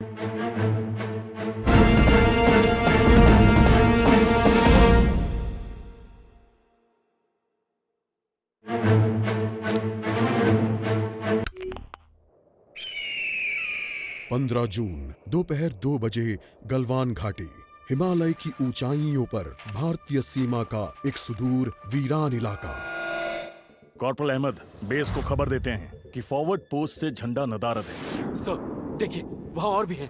15 जून दोपहर 2 बजे गलवान घाटी, हिमालय की ऊंचाइयों पर भारतीय सीमा का एक सुदूर वीरान इलाका। कॉर्पोरल अहमद, बेस को खबर देते हैं कि फॉरवर्ड पोस्ट से झंडा नदारद है। सर देखिए, वहाँ और भी हैं।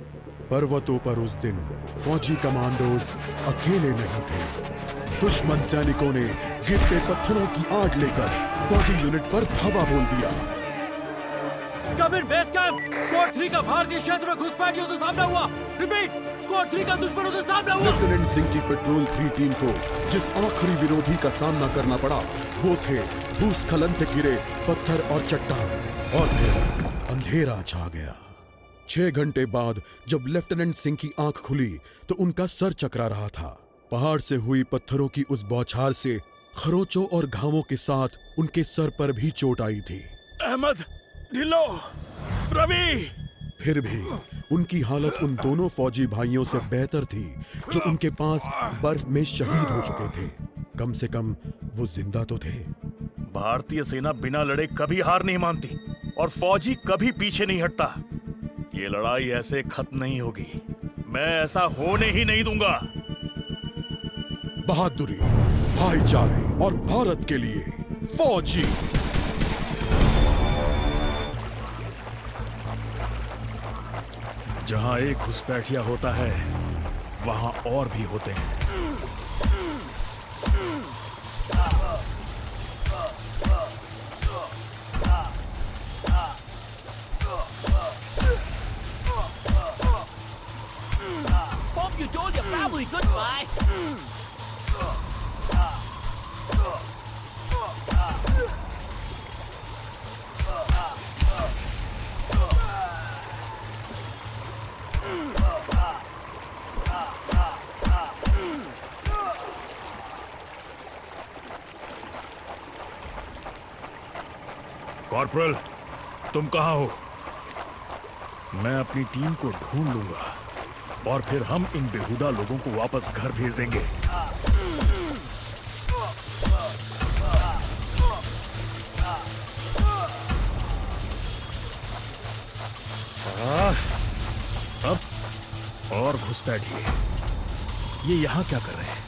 पर्वतों पर उस दिन फौजी कमांडोज अकेले नहीं थे। दुश्मन सैनिकों ने गिरते पत्थरों की आड़ लेकर फौजी यूनिट पर धावा बोल दिया। कम इन बेस कैंप, स्क्वाड 3 का भारतीय क्षेत्र में घुसपैठियों से सामना हुआ। रिपीट, स्क्वाड 3 का दुश्मनों से सामना हुआ। लेफ्टिनेंट सिंह की पेट्रोल 3 टीम को जिस आखिरी विरोधी का सामना करना पड़ा वो थे भूस्खलन से घिरे पत्थर और चट्टान। और फिर अंधेरा छा गया। 6 घंटे बाद जब लेफ्टिनेंट सिंह की आंख खुली तो उनका सर चकरा रहा था। पहाड़ से हुई पत्थरों की उस बौछार से खरोंचों और घावों के साथ उनके सर पर भी चोट आई थी। अहमद, ढिल्लो, रवि। फिर भी उनकी हालत उन दोनों फौजी भाइयों से बेहतर थी जो उनके पास बर्फ में शहीद हो चुके थे। कम से कम वो जिंदा तो थे। भारतीय सेना बिना लड़े कभी हार नहीं मानती और फौजी कभी पीछे नहीं हटता। ये लड़ाई ऐसे खत्म नहीं होगी। मैं ऐसा होने ही नहीं दूंगा। बहादुरी, भाईचारे और भारत के लिए फौजी। जहां एक घुसपैठिया होता है वहां और भी होते हैं। You told your family goodbye. Corporal, तुम कहां हो? मैं अपनी टीम को ढूंढ लूंगा और फिर हम इन बेहुदा लोगों को वापस घर भेज देंगे। अब और घुसपैठिए, ये यहां क्या कर रहे हैं?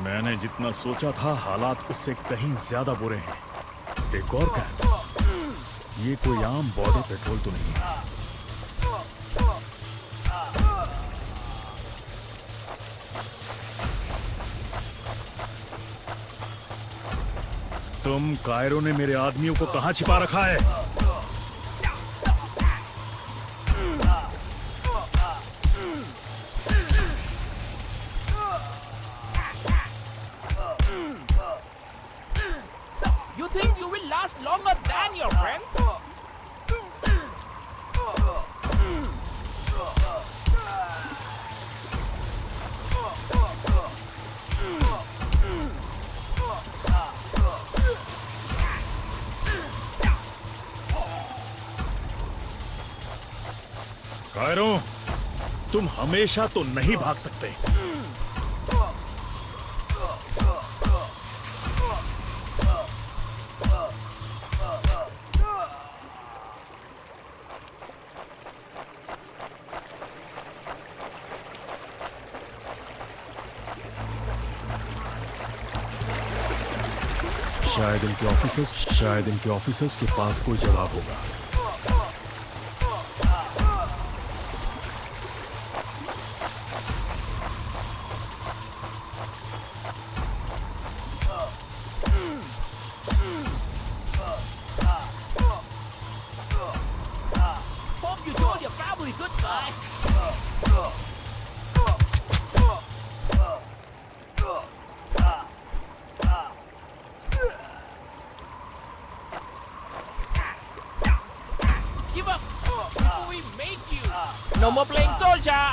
मैंने जितना सोचा था हालात उससे कहीं ज्यादा बुरे हैं। एक और कैंप, ये कोई आम बॉर्डर पेट्रोल तो नहीं है। तुम कायरो ने मेरे आदमियों को कहां छिपा रखा है? You think you will last longer than your friends? Cairo, तुम हमेशा तो नहीं भाग सकते। शायद इनके ऑफिसर्स के पास कोई जवाब होगा। No more playing soldier.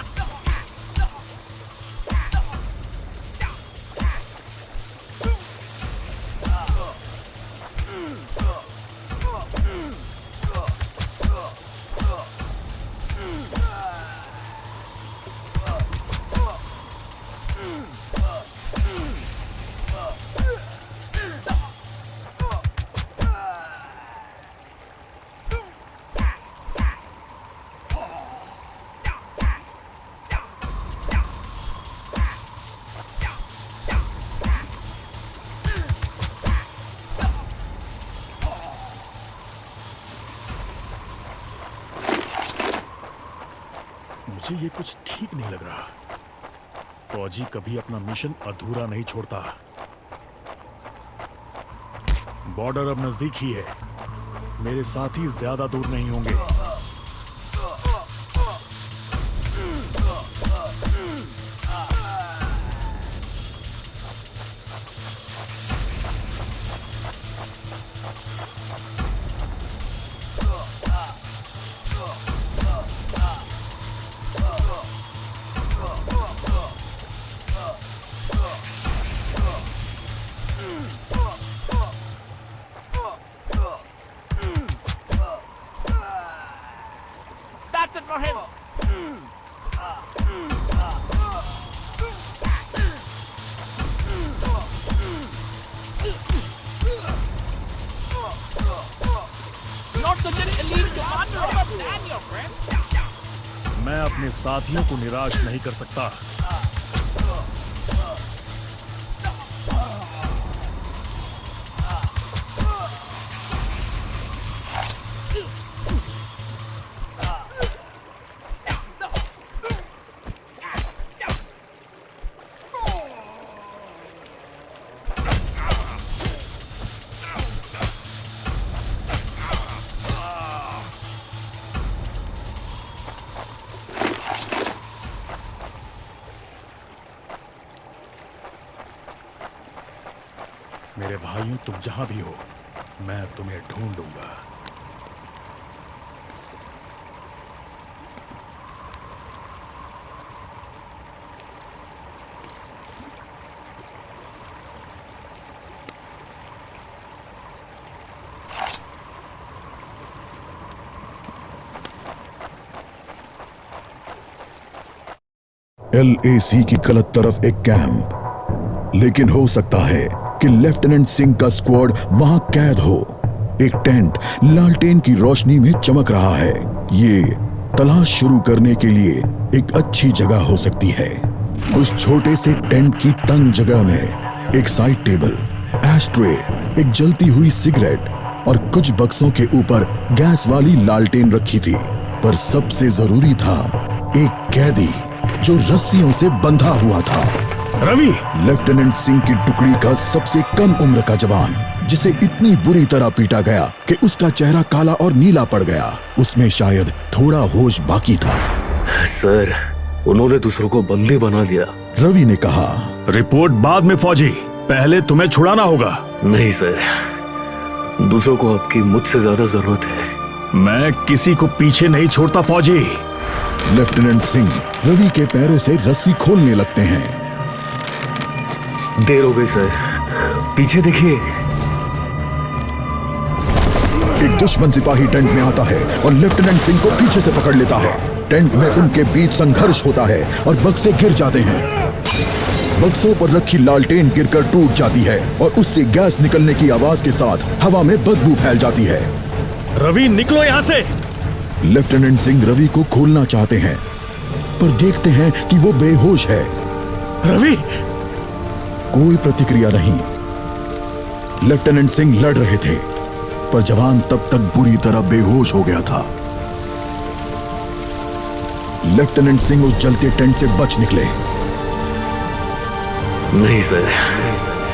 मुझे ये कुछ ठीक नहीं लग रहा। फौजी कभी अपना मिशन अधूरा नहीं छोड़ता। बॉर्डर अब नजदीक ही है। मेरे साथी ज्यादा दूर नहीं होंगे। That's it for him. Not such an elite commander of Daniel, friends. मैं अपने साथियों को निराश नहीं कर सकता। मेरे भाइयों, तुम जहां भी हो, मैं तुम्हें ढूंढूंगा। LAC की गलत तरफ एक कैंप, लेकिन हो सकता है कि लेफ्टिनेंट सिंह का स्क्वाड वहां कैद हो। एक टेंट लालटेन की रोशनी में चमक रहा है। ये तलाश शुरू करने के लिए एक अच्छी जगह हो सकती है। उस छोटे से टेंट की तंग जगह में एक साइड टेबल, एस्ट्रे, एक जलती हुई सिगरेट और कुछ बक्सों के ऊपर गैस वाली लालटेन रखी थी। पर सबसे जरूरी था एक कैदी जो रस्सियों से बंधा हुआ था। रवि! लेफ्टिनेंट सिंह की टुकड़ी का सबसे कम उम्र का जवान, जिसे इतनी बुरी तरह पीटा गया कि उसका चेहरा काला और नीला पड़ गया। उसमें शायद थोड़ा होश बाकी था। सर, उन्होंने दूसरों को बंदी बना दिया। रवि ने कहा। रिपोर्ट बाद में फौजी, पहले तुम्हें छुड़ाना होगा। नहीं सर, दूसरों को आपकी मुझसे ज्यादा जरूरत है। मैं किसी को पीछे नहीं छोड़ता फौजी। लेफ्टिनेंट सिंह रवि के पैरों से रस्सी खोलने लगते हैं। देर हो गई सर, पीछे देखिए। एक दुश्मन सिपाही टेंट में आता है और लेफ्टिनेंट सिंह को पीछे से पकड़ लेता है। टेंट में उनके बीच संघर्ष होता है और बक्से गिर जाते हैं। बक्सों पर रखी लालटेन गिरकर टूट जाती है और उससे गैस निकलने की आवाज के साथ हवा में बदबू फैल जाती है। रवि, निकलो यहाँ से। लेफ्टिनेंट सिंह रवि को खोलना चाहते हैं, पर देखते हैं कि वो बेहोश है। रवि! कोई प्रतिक्रिया नहीं। लेफ्टिनेंट सिंह लड़ रहे थे, पर जवान तब तक बुरी तरह बेहोश हो गया था। लेफ्टिनेंट सिंह उस जलते टेंट से बच निकले। नहीं सर,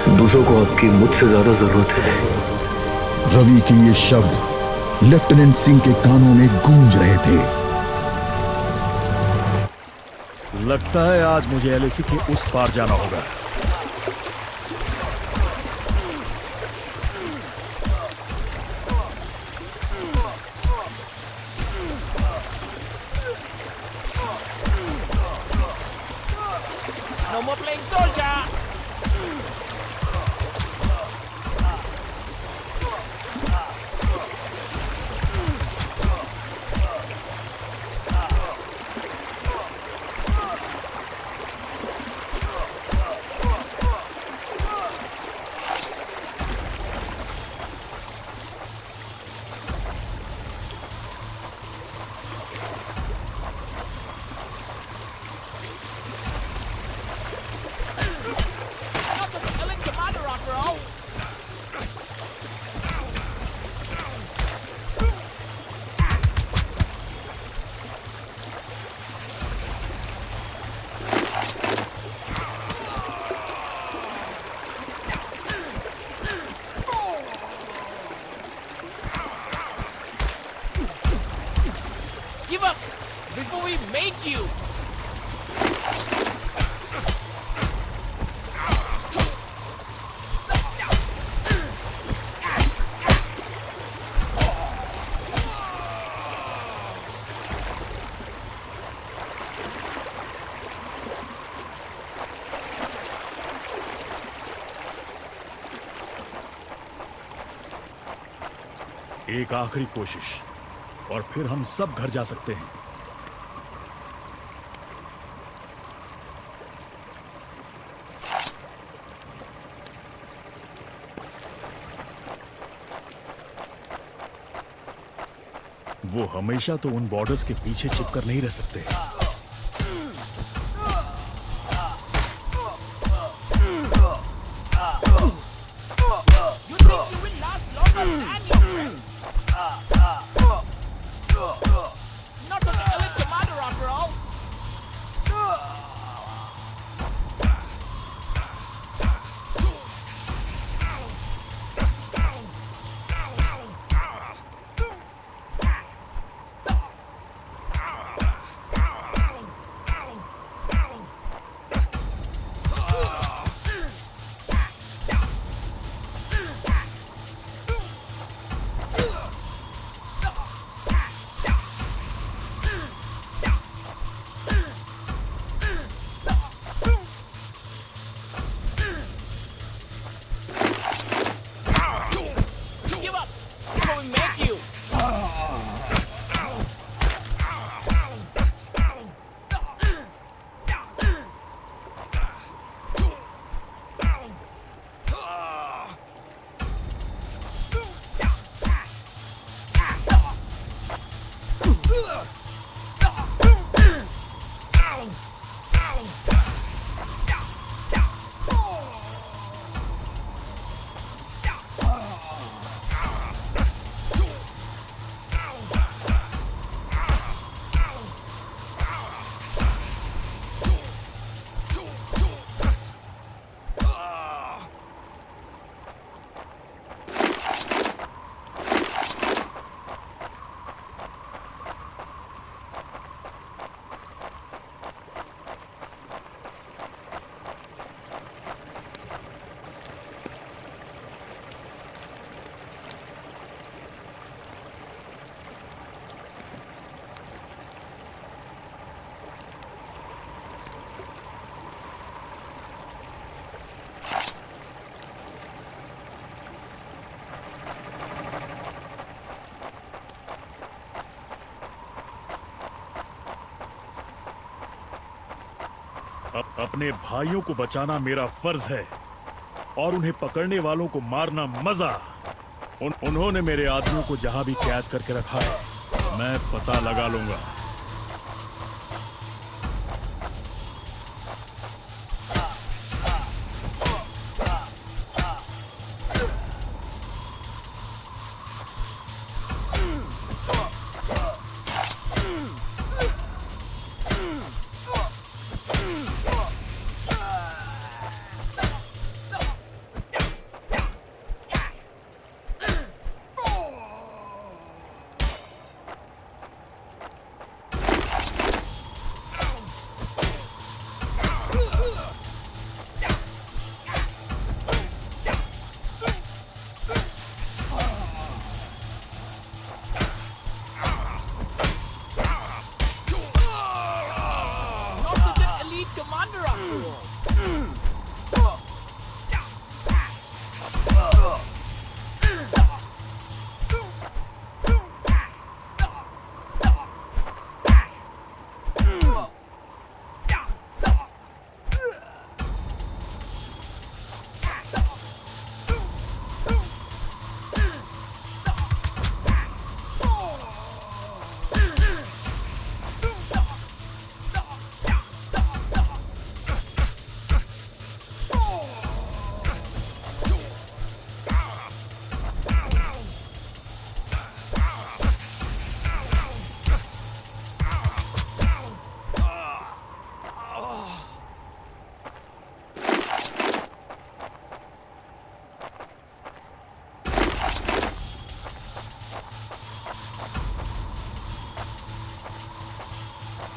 दूसरों को आपकी मुझसे ज्यादा जरूरत है। रवि के ये शब्द लेफ्टिनेंट सिंह के कानों में गूंज रहे थे। लगता है आज मुझे LAC के उस पार जाना होगा। we make you? एक आखिरी कोशिश और फिर हम सब घर जा सकते हैं। वो हमेशा तो उन बॉर्डर्स के पीछे छिपकर नहीं रह सकते। You think you will last longer than your friends? Not such an elite commander after all. Give up before we make you. अपने भाइयों को बचाना मेरा फर्ज है और उन्हें पकड़ने वालों को मारना मजा। उन्होंने मेरे आदमियों को जहां भी कैद करके रखा है मैं पता लगा लूंगा।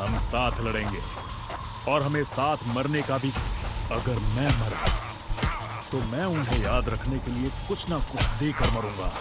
हम साथ लड़ेंगे और हमें साथ मरने का भी। अगर मैं मरा तो मैं उन्हें याद रखने के लिए कुछ ना कुछ देकर मरूंगा।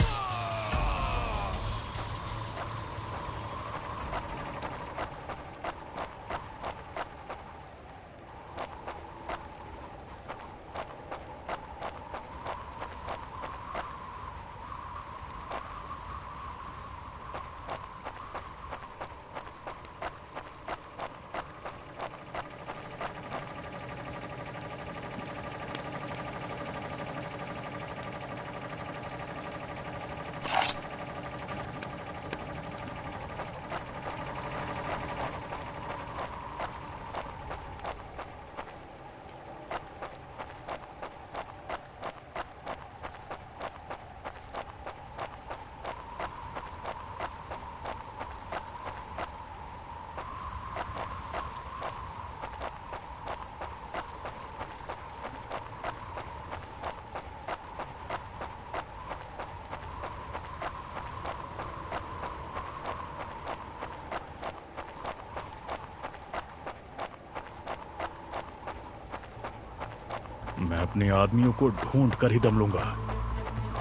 मैं अपने आदमियों को ढूंढ कर ही दम लूंगा,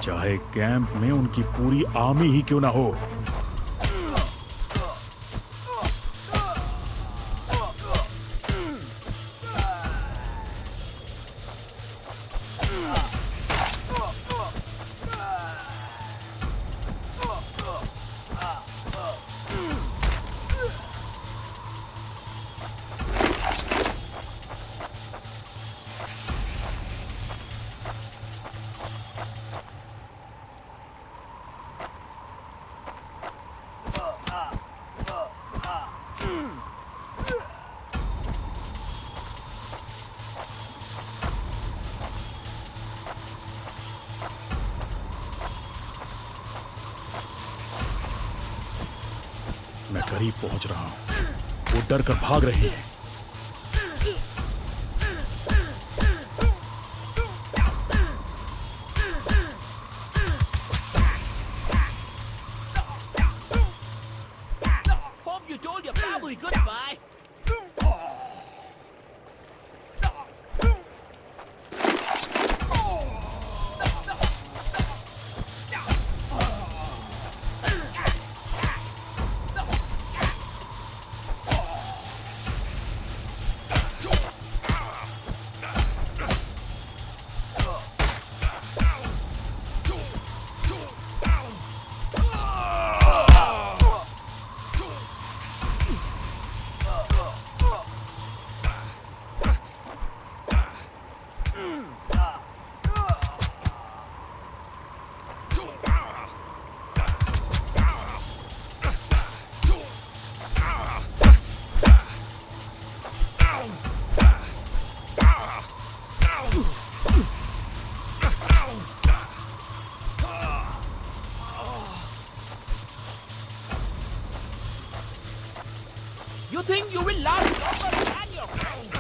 चाहे कैंप में उनकी पूरी आर्मी ही क्यों ना हो। मैं करीब पहुंच रहा हूं। वो डर कर भाग रही है। Hope you told your family goodbye. You think you will last longer than your friends?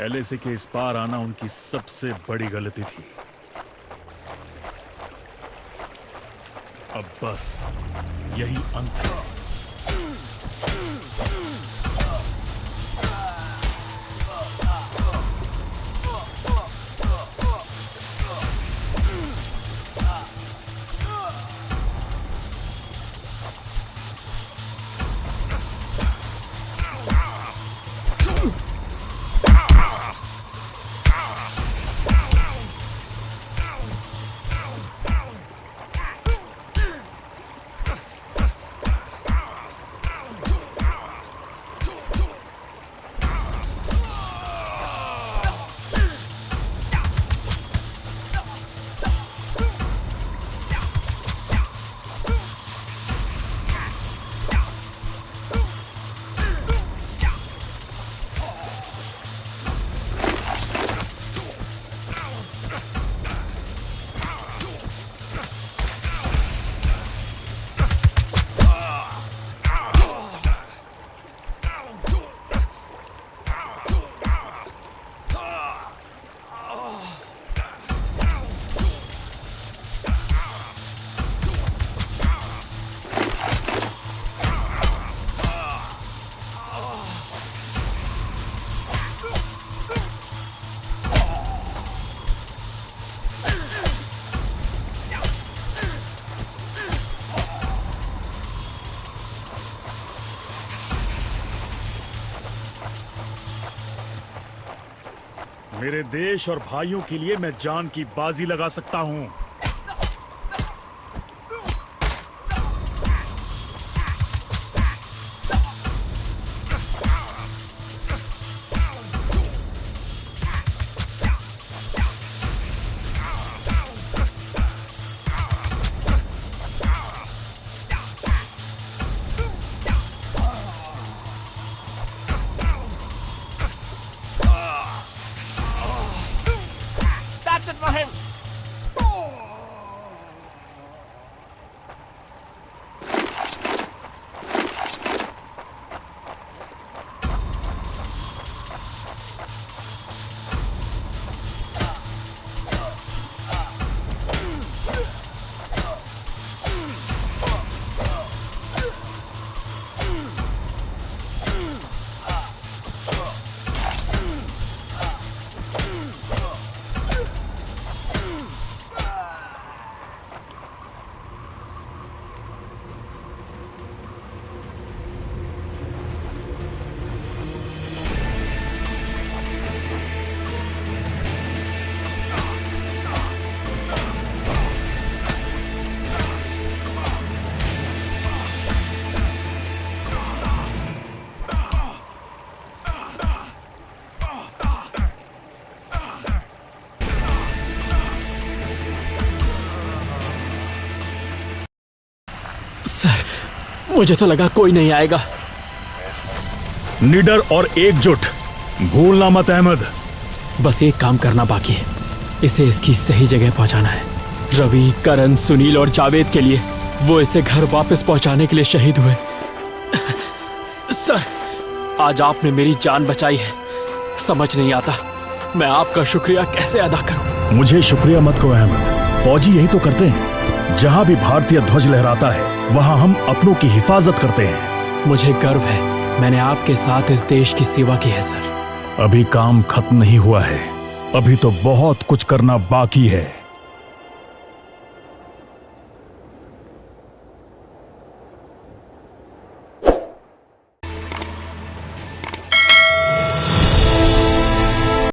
LAC के इस पार आना उनकी सबसे बड़ी गलती थी। अब बस यही अंत है। मेरे देश और भाइयों के लिए मैं जान की बाजी लगा सकता हूं। That's it for him. Sir, मुझे तो लगा कोई नहीं आएगा। निडर और एकजुट, भूलना मत अहमद। बस एक काम करना बाकी है, इसे इसकी सही जगह पहुंचाना है। रवि, करण, सुनील और जावेद के लिए वो इसे घर वापस पहुंचाने के लिए शहीद हुए। सर, आज आपने मेरी जान बचाई है। समझ नहीं आता मैं आपका शुक्रिया कैसे अदा करूं। मुझे शुक्रिया मत कहो अहमद, फौजी यही तो करते हैं। जहां भी भारतीय ध्वज लहराता है वहां हम अपनों की हिफाजत करते हैं। मुझे गर्व है, मैंने आपके साथ इस देश की सेवा की है सर। अभी काम खत्म नहीं हुआ है, अभी तो बहुत कुछ करना बाकी है।